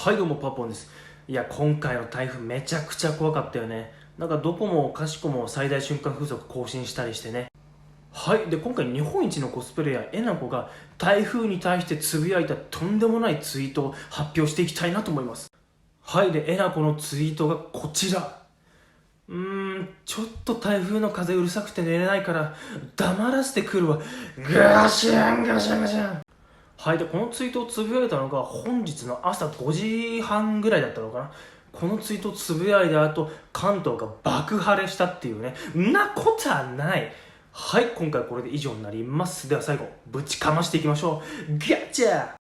はい、どうもパポンです。いや、今回の台風めちゃくちゃ怖かったよね。なんかどこもかしこも最大瞬間風速更新したりしてね。はい、で今回日本一のコスプレイヤーえなこが台風に対してつぶやいたとんでもないツイートを発表していきたいなと思います。はい、でえなこのツイートがこちら。ちょっと台風の風うるさくて寝れないから黙らせてくるわ。ガシャンガシャンガシャン。はい、でこのツイートをつぶやいたのが本日の朝5時半ぐらいだったのかな。このツイートをつぶやいた後、関東が爆晴れしたっていうね。んなことはない。はい、今回これで以上になります。では最後、ぶちかましていきましょう。ガチャ